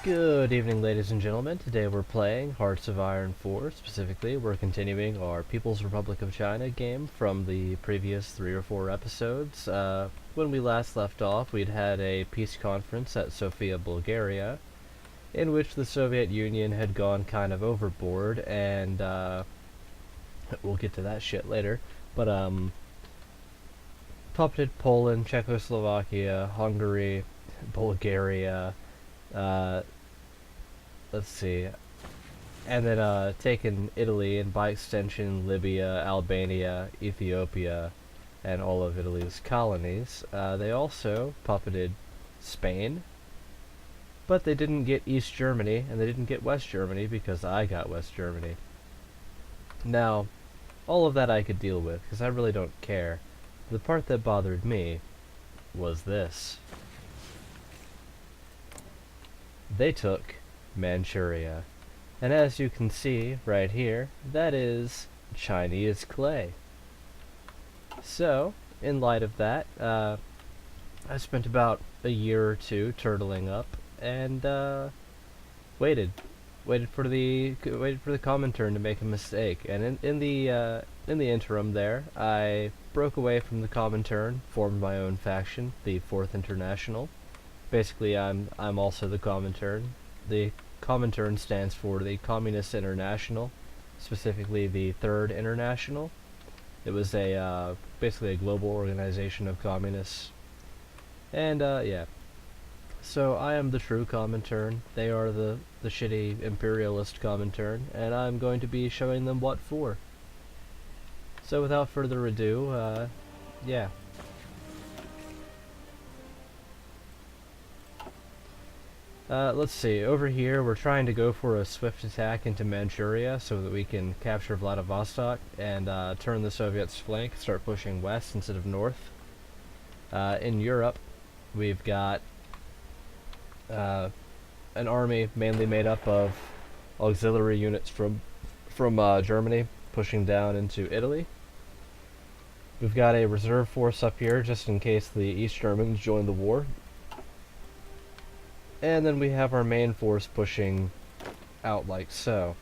Good evening, ladies and gentlemen. Today we're playing Hearts of Iron 4. Specifically, we're continuing our People's Republic of China game from the previous 3 or 4 episodes. When we last left off, we'd had a peace conference at Sofia, Bulgaria, in which the Soviet Union had gone kind of overboard, and we'll get to that shit later. But, puppeted Poland, Czechoslovakia, Hungary, Bulgaria, uh, let's see, and then taken Italy, and by extension Libya, Albania, Ethiopia, and all of Italy's colonies. They also puppeted Spain, but they didn't get East Germany, and they didn't get West Germany because I got West Germany. Now, all of that I could deal with, because I really don't care. The part that bothered me was this. They took Manchuria. And as you can see right here, that is Chinese clay. So, in light of that, I spent about a year or two turtling up and waited for the Comintern to make a mistake. And in the interim there, I broke away from the Comintern, formed my own faction, the Fourth International. Basically, I'm also the Comintern. The Comintern stands for the Communist International, specifically the Third International. It was a basically a global organization of communists. And yeah, so I am the true Comintern. They are the shitty imperialist Comintern, and I'm going to be showing them what for. So without further ado, yeah. Let's see, over here we're trying to go for a swift attack into Manchuria so that we can capture Vladivostok and turn the Soviets' flank, start pushing west instead of north. In Europe, we've got an army mainly made up of auxiliary units from Germany pushing down into Italy. We've got a reserve force up here just in case the East Germans join the war. And then we have our main force pushing out like so.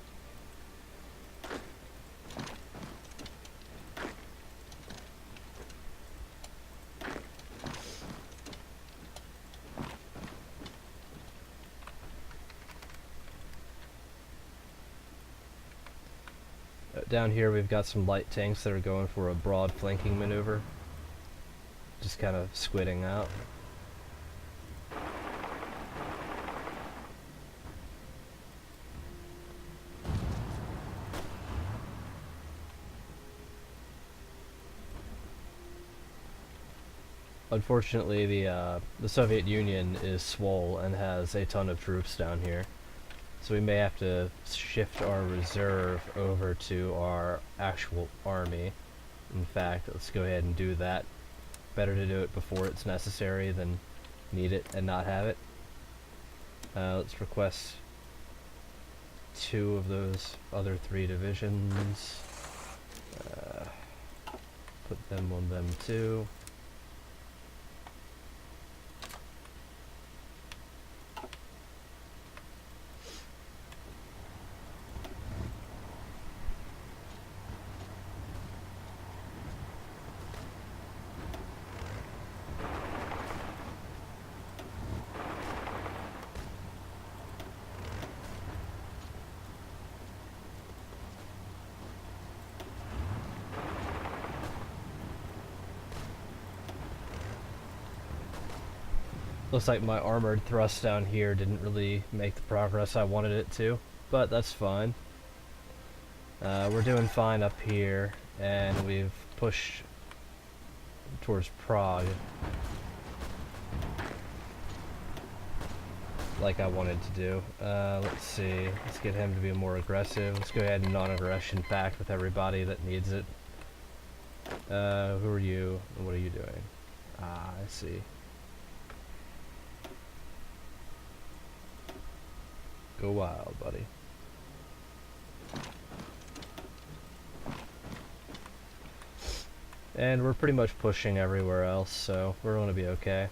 Down here we've got some light tanks that are going for a broad flanking maneuver. Just kind of squidding out. Unfortunately, the Soviet Union is swole and has a ton of troops down here, so we may have to shift our reserve over to our actual army. In fact, let's go ahead and do that. Better to do it before it's necessary than need it and not have it. Let's request 2 of those other 3 divisions. Put them on them too. Looks like my armored thrust down here didn't really make the progress I wanted it to, but that's fine. We're doing fine up here, and we've pushed towards Prague like I wanted to do. Let's see, let's get him to be more aggressive. Let's go ahead and non-aggression pact with everybody that needs it. Who are you, and what are you doing? Ah, I see. Go wild, buddy. And we're pretty much pushing everywhere else, so we're going to be okay.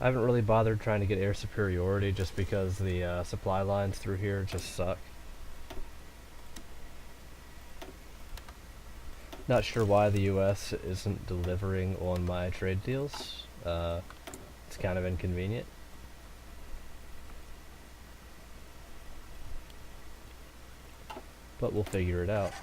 I haven't really bothered trying to get air superiority just because the supply lines through here just suck. Not sure why the US isn't delivering on my trade deals. It's kind of inconvenient. But we'll figure it out.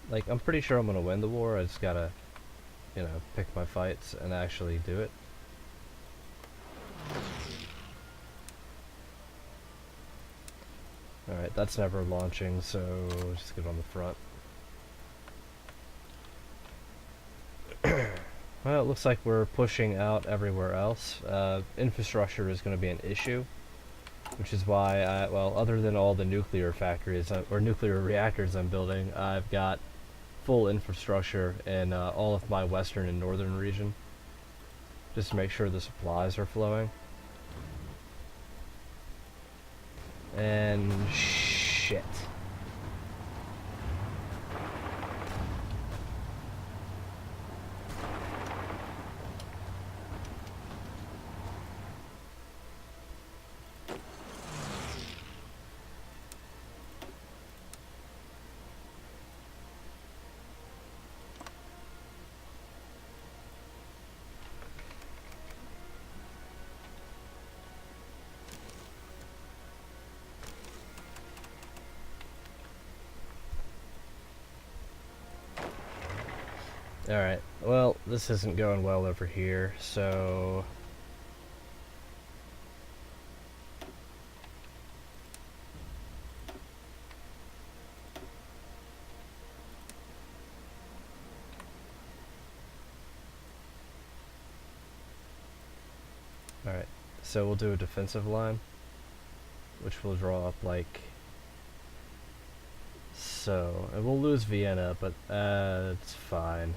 Like, I'm pretty sure I'm gonna win the war. I just gotta, you know, pick my fights and actually do it. Alright, that's never launching, so just get on the front. Well, it looks like we're pushing out everywhere else. Infrastructure is going to be an issue, which is why well, other than all the nuclear factories, or nuclear reactors I'm building, I've got full infrastructure in all of my western and northern region, just to make sure the supplies are flowing. And shit. Alright, well, this isn't going well over here, so... Alright, so we'll do a defensive line, which will draw up like... so, and we'll lose Vienna, but it's fine.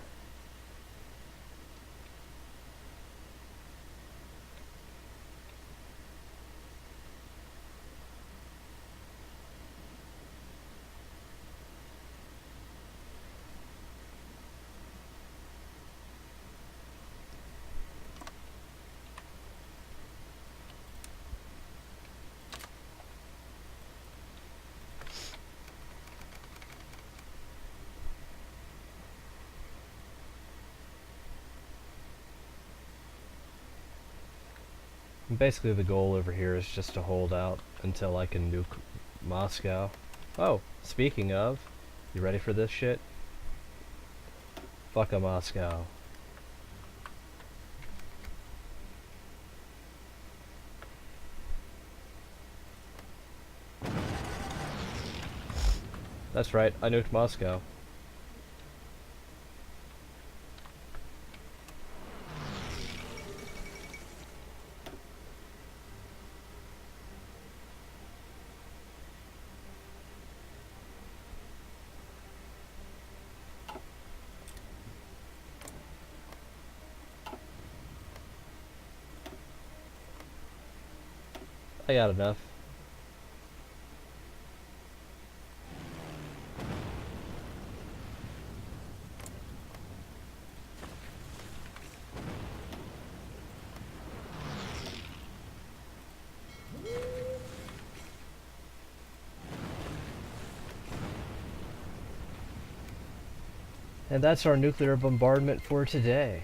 Basically the goal over here is just to hold out until I can nuke Moscow. Oh, speaking of, you ready for this shit? Fuck a Moscow. That's right, I nuked Moscow. I got enough. And that's our nuclear bombardment for today.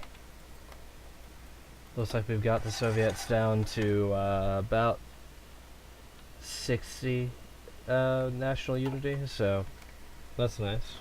Looks like we've got the Soviets down to about 60 national unity, so that's nice.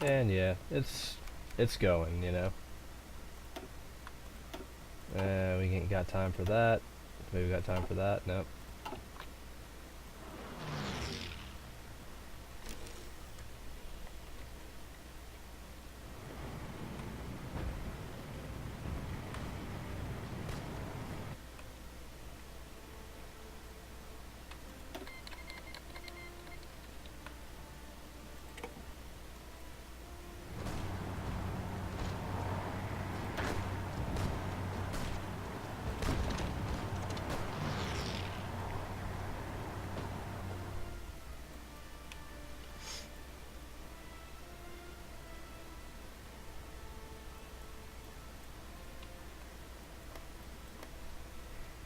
And yeah, it's going, you know. We ain't got time for that. Maybe we got time for that. Nope.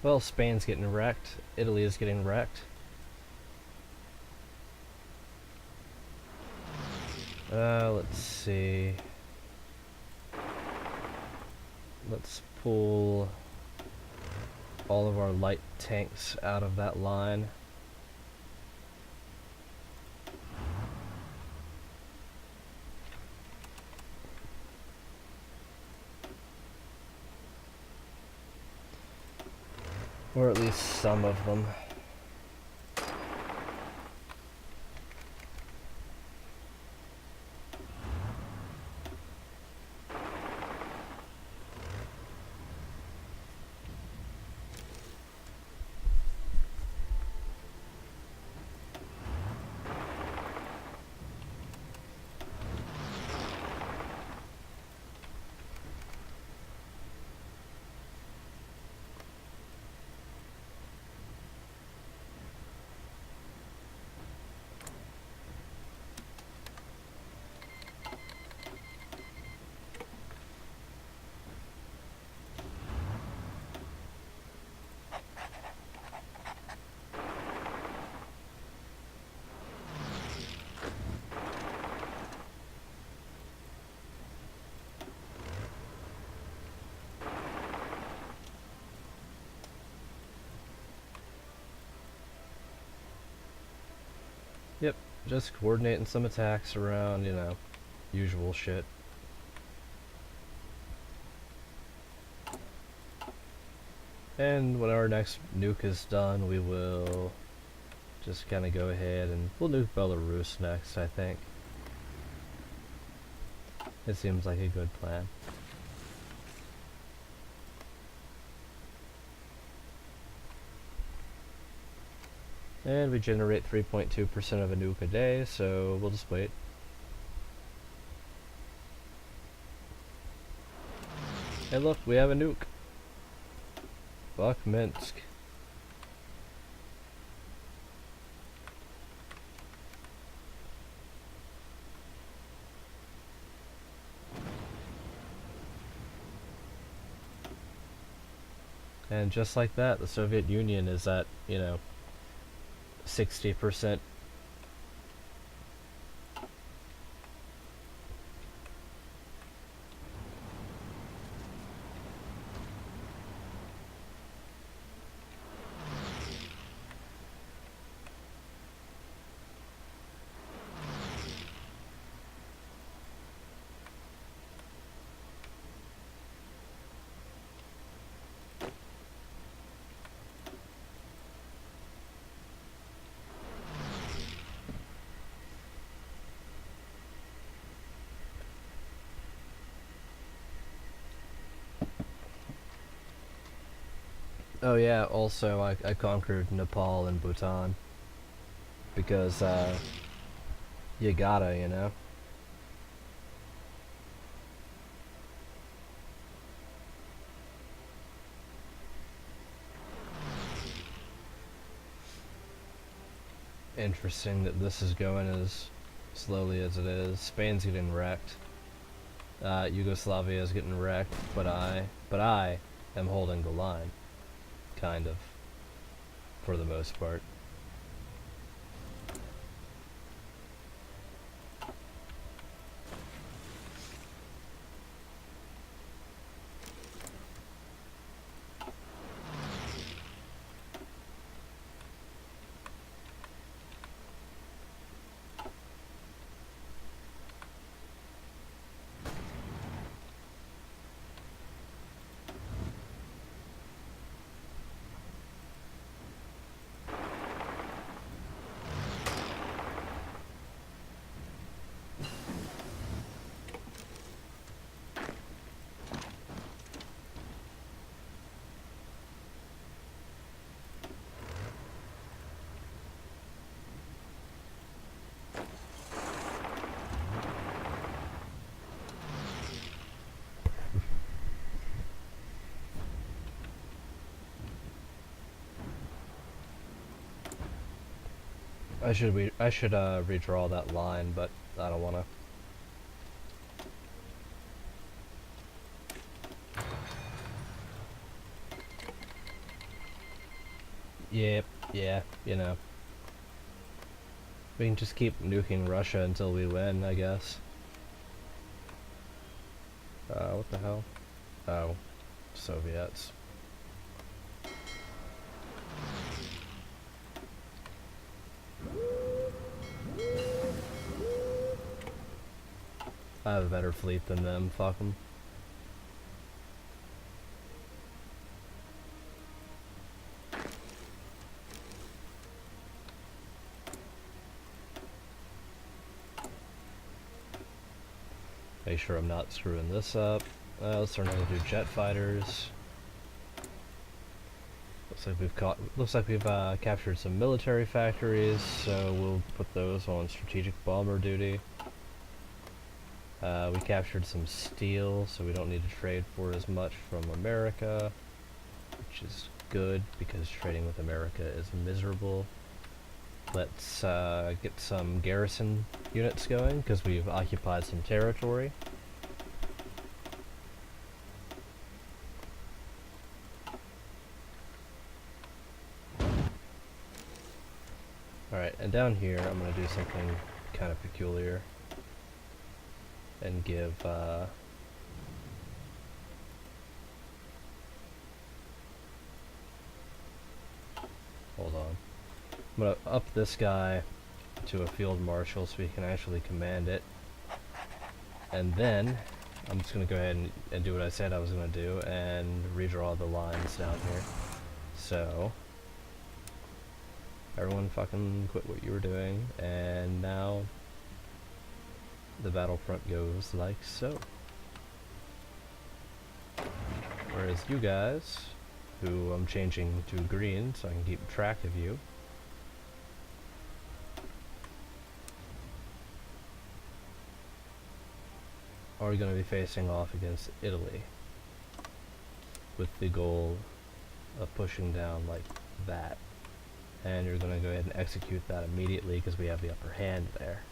Well, Spain's getting wrecked. Italy is getting wrecked. Let's see. Let's pull all of our light tanks out of that line. Or at least some of them. Yep, just coordinating some attacks around, you know, usual shit. And when our next nuke is done, we will just kind of go ahead and we'll nuke Belarus next, I think. It seems like a good plan. And we generate 3.2% of a nuke a day, so we'll just wait. Hey look, we have a nuke. Fuck Minsk. And just like that, the Soviet Union is at, you know, 60%. Oh yeah, also I conquered Nepal and Bhutan. Because, you gotta, you know? Interesting that this is going as slowly as it is. Spain's getting wrecked. Yugoslavia is getting wrecked, but I am holding the line. Kind of. For the most part. I should redraw that line, but I don't wanna. Yep, yeah, you know. We can just keep nuking Russia until we win, I guess. What the hell? Oh, Soviets. I have a better fleet than them, fuck them. Make sure I'm not screwing this up. Let's learn how to do jet fighters. Looks like we've captured some military factories, so we'll put those on strategic bomber duty. We captured some steel, so we don't need to trade for as much from America, which is good because trading with America is miserable. Let's get some garrison units going because we've occupied some territory. Alright, and down here I'm going to do something kind of peculiar and give hold on. I'm going to up this guy to a field marshal so we can actually command it. And then I'm just going to go ahead and do what I said I was going to do and redraw the lines down here. So everyone fucking quit what you were doing, and now the battlefront goes like so. Whereas you guys, who I'm changing to green so I can keep track of you, are going to be facing off against Italy with the goal of pushing down like that. And you're going to go ahead and execute that immediately because we have the upper hand there.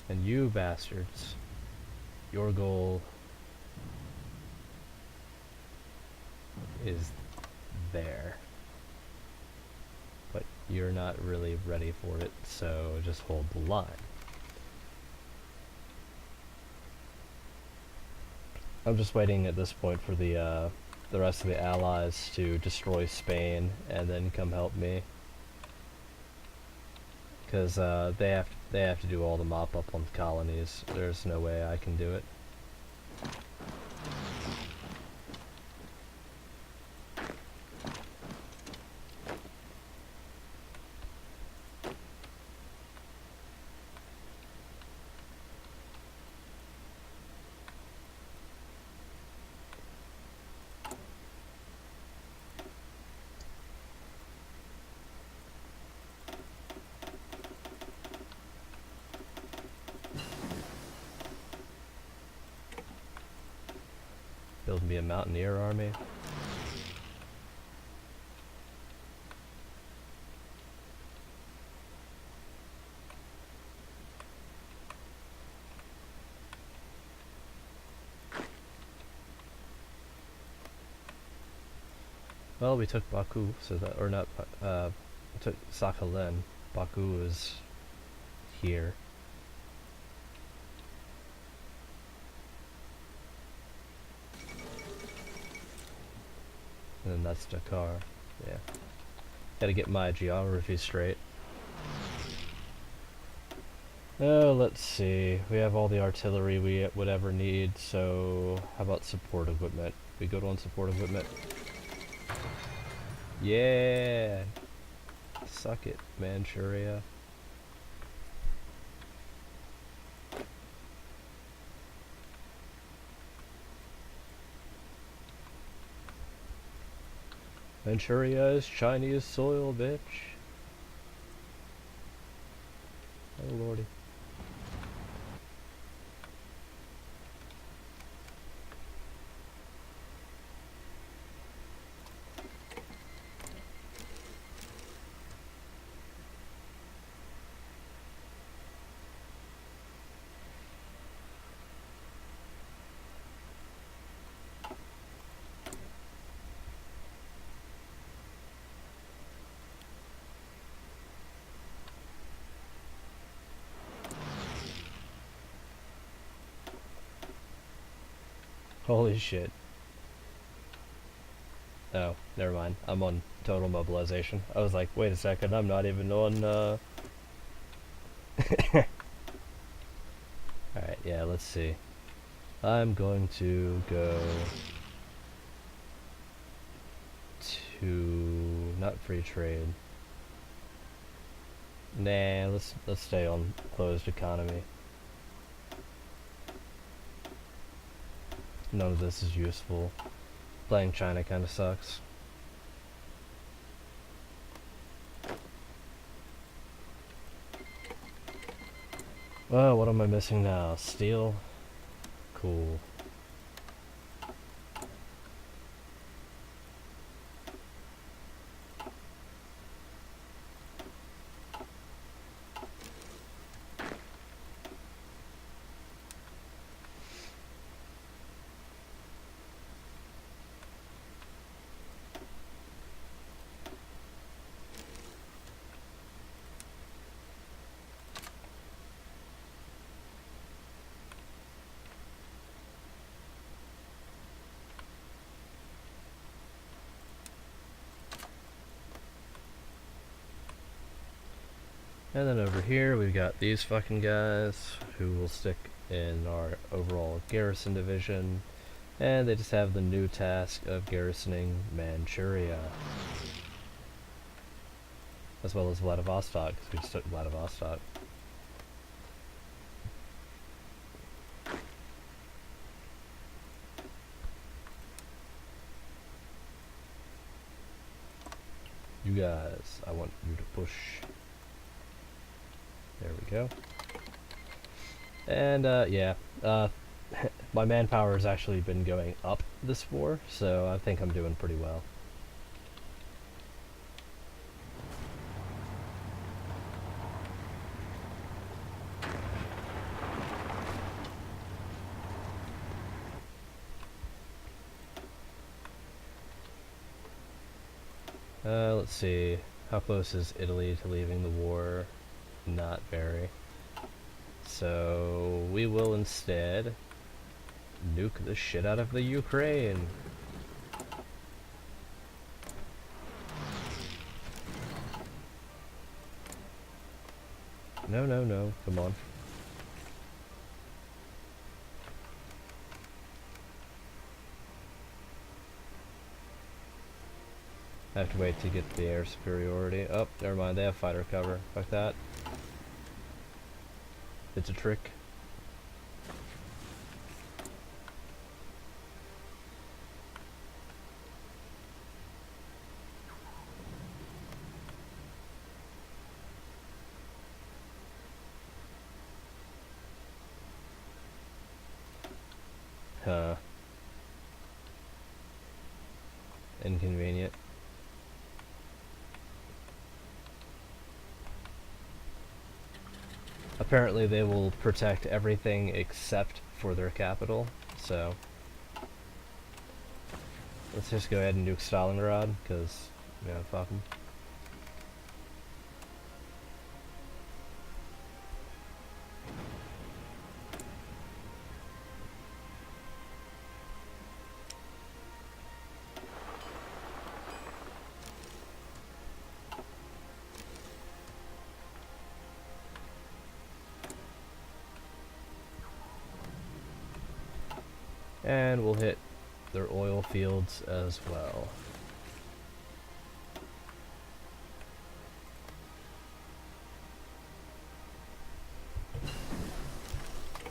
And you bastards, your goal is there. But you're not really ready for it, so just hold the line. I'm just waiting at this point for the rest of the allies to destroy Spain and then come help me, because they have to do all the mop up on the colonies. There's no way I can do it. Build me a mountaineer army. Well, we took Baku, so that, or not, we took Sakhalin. Baku is here. And then that's Dakar. Yeah. Gotta get my geography straight. Oh, let's see. We have all the artillery we would ever need, so how about support equipment? We go on support equipment. Yeah! Suck it, Manchuria. Manchuria is Chinese soil, bitch. Oh lordy. Holy shit. Oh, never mind. I'm on total mobilization. I was like, wait a second, I'm not even on, Alright, yeah, let's see. I'm going to go to not free trade. Nah, let's stay on closed economy. None of this is useful. Playing China kind of sucks. Oh, what am I missing now? Steel? Cool. And then over here we've got these fucking guys who will stick in our overall garrison division, and they just have the new task of garrisoning Manchuria, as well as Vladivostok, because we just took Vladivostok. You guys, I want you to push. There we go. And yeah, my manpower has actually been going up this war, so I think I'm doing pretty well. Let's see. How close is Italy to leaving the war? Not very. So we will instead nuke the shit out of the Ukraine. No, no, no. Come on. I have to wait to get the air superiority. Oh, never mind. They have fighter cover. Fuck that. It's a trick. Huh. Inconvenient. Apparently they will protect everything except for their capital, so let's just go ahead and nuke Stalingrad, because, you know, fuck them. And we'll hit their oil fields as well.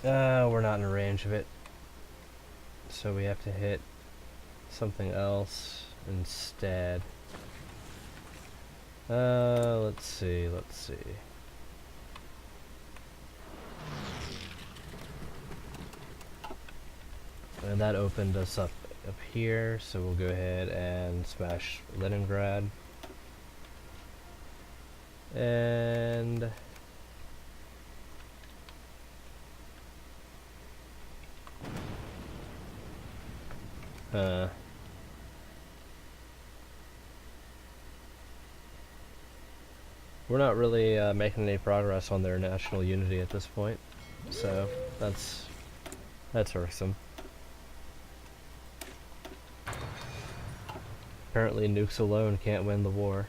We're not in range of it, so we have to hit something else instead. Let's see. And that opened us up here, so we'll go ahead and smash Leningrad. And we're not really making any progress on their national unity at this point, so that's irksome. Apparently nukes alone can't win the war.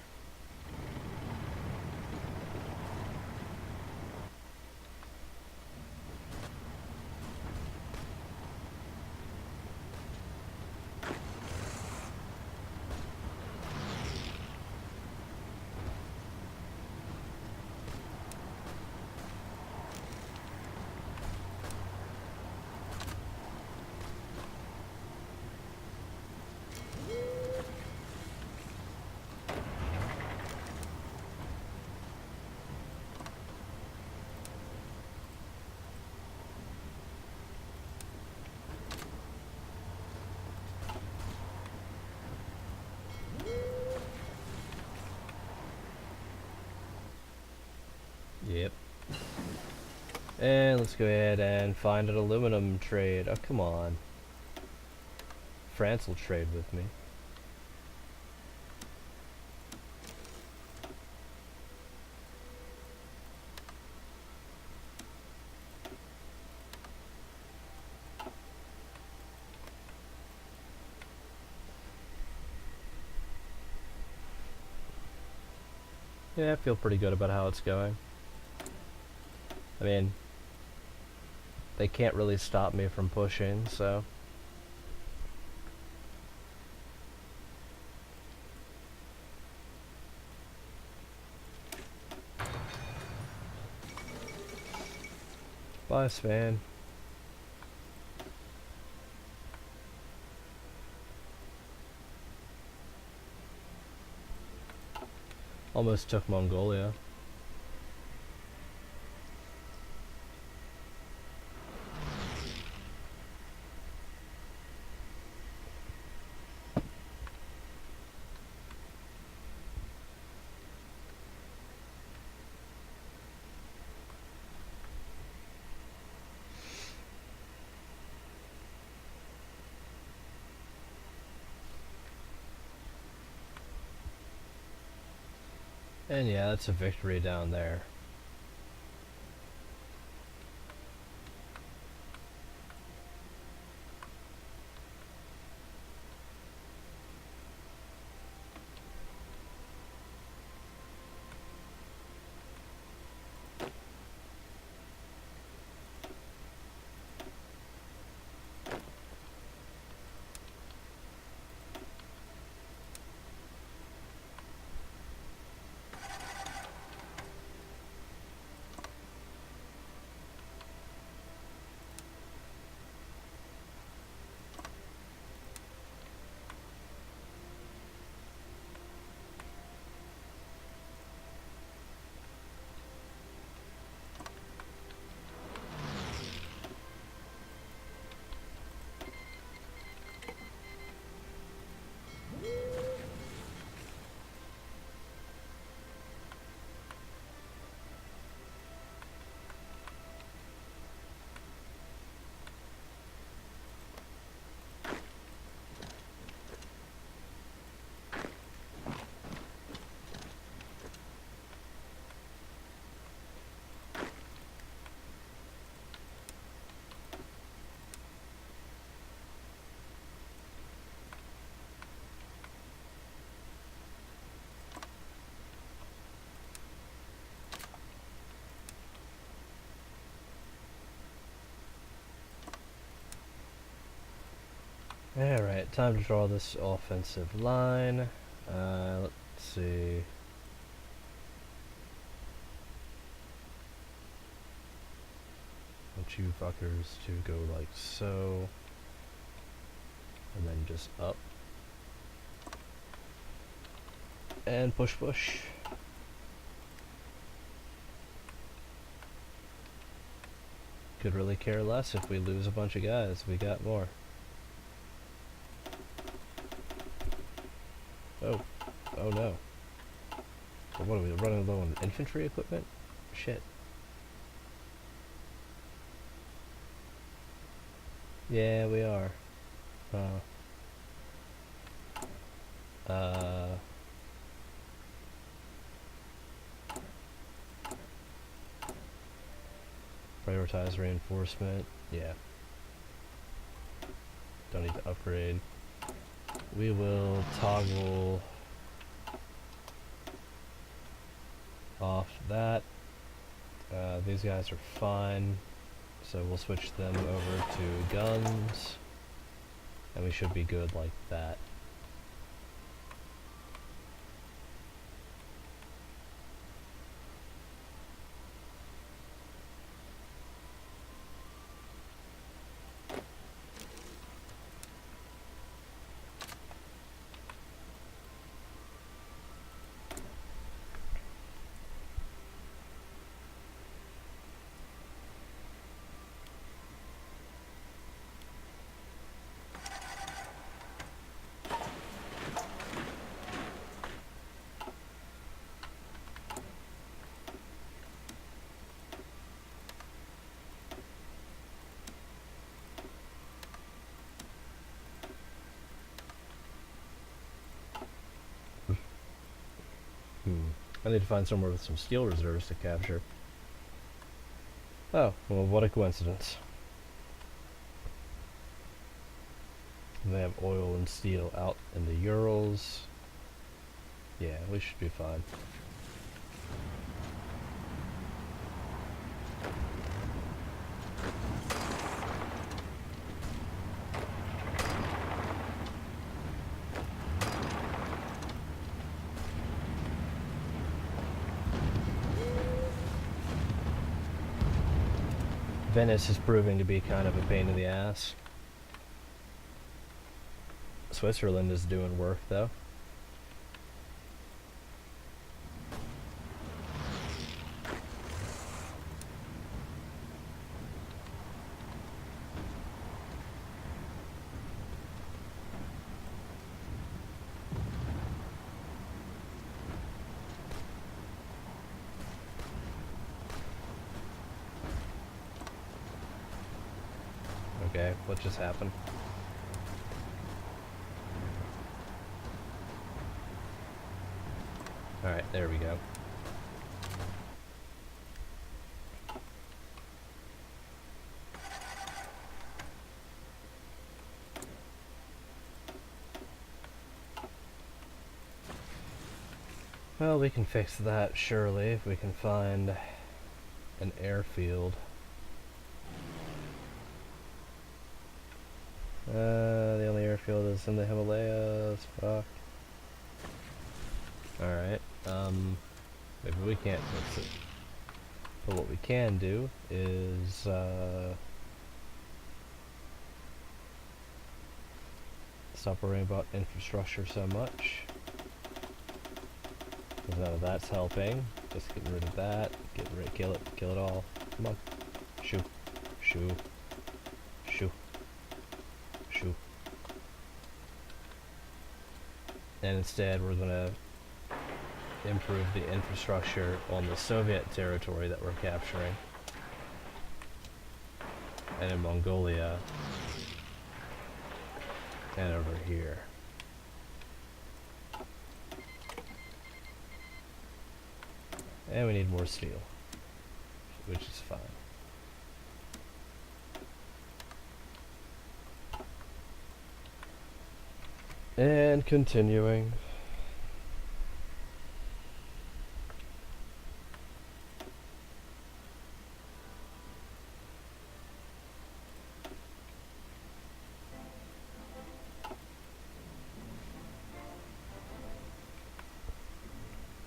Yep. And let's go ahead and find an aluminum trade. Oh, come on. France will trade with me. Yeah, I feel pretty good about how it's going. I mean, they can't really stop me from pushing, so... Bye, Svan. Almost took Mongolia. And yeah, that's a victory down there. Alright, time to draw this offensive line. Let's see. Want you fuckers to go like so. And then just up. And push push. Could really care less if we lose a bunch of guys. We got more. Oh. Oh no. So what are we running low on infantry equipment? Shit. Yeah, we are. Prioritize reinforcement. Yeah. Don't need to upgrade. we will toggle off that. These guys are fine, so we'll switch them over to guns, and we should be good like that. I need to find somewhere with some steel reserves to capture. Oh, well, what a coincidence. They have oil and steel out in the Urals. Yeah, we should be fine. Venice is proving to be kind of a pain in the ass. Switzerland is doing work, though. Okay, what just happened? Alright, there we go. Well, we can fix that, surely, if we can find an airfield. The only airfield is in the Himalayas. Fuck. Alright, maybe we can't fix it. But what we can do is, stop worrying about infrastructure so much. Because none of that's helping. Just get rid of that. Kill it all. Come on. Shoo. Shoo. Shoo. Shoo. And instead we're gonna improve the infrastructure on the Soviet territory that we're capturing. And in Mongolia. And over here. And we need more steel, which is fine. And continuing.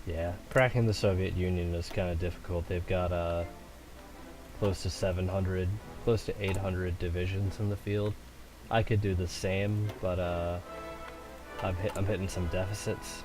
Yeah, cracking the Soviet Union is kind of difficult. They've got close to 700, close to 800 divisions in the field. I could do the same, but I'm hitting some deficits.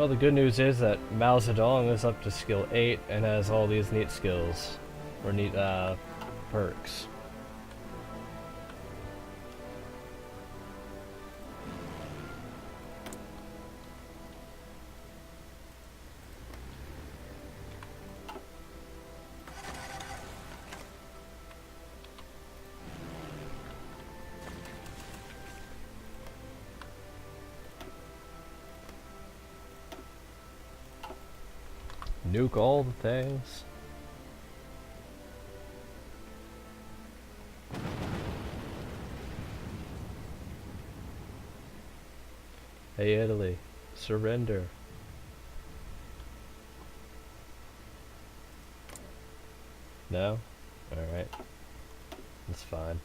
Well, the good news is that Mao Zedong is up to skill 8 and has all these neat skills. Or neat, perks. Nuke all the things. Hey Italy, surrender. No? Alright. That's fine.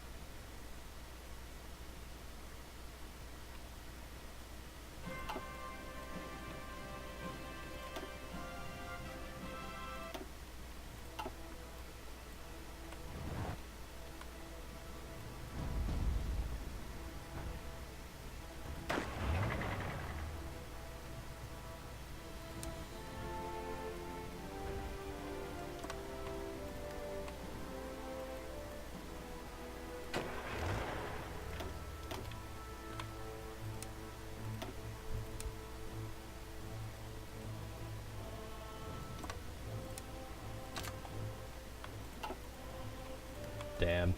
Damn.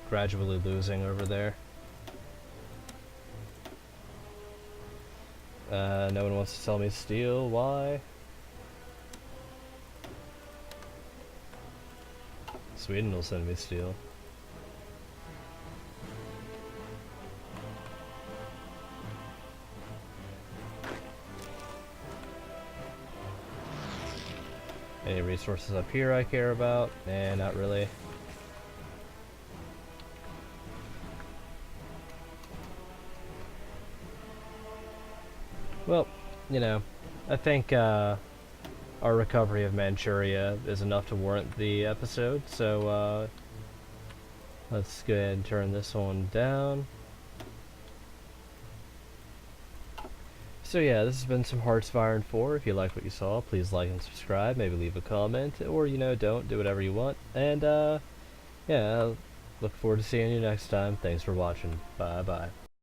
Gradually losing over there. No one wants to tell me steel. Why? Sweden will send me steel. Any resources up here I care about? Nah, not really. Well, you know, I think our recovery of Manchuria is enough to warrant the episode, so let's go ahead and turn this one down. So yeah, this has been some Hearts of Iron 4. If you liked what you saw, please like and subscribe, maybe leave a comment, or, you know, don't, do whatever you want. And, yeah, look forward to seeing you next time. Thanks for watching. Bye-bye.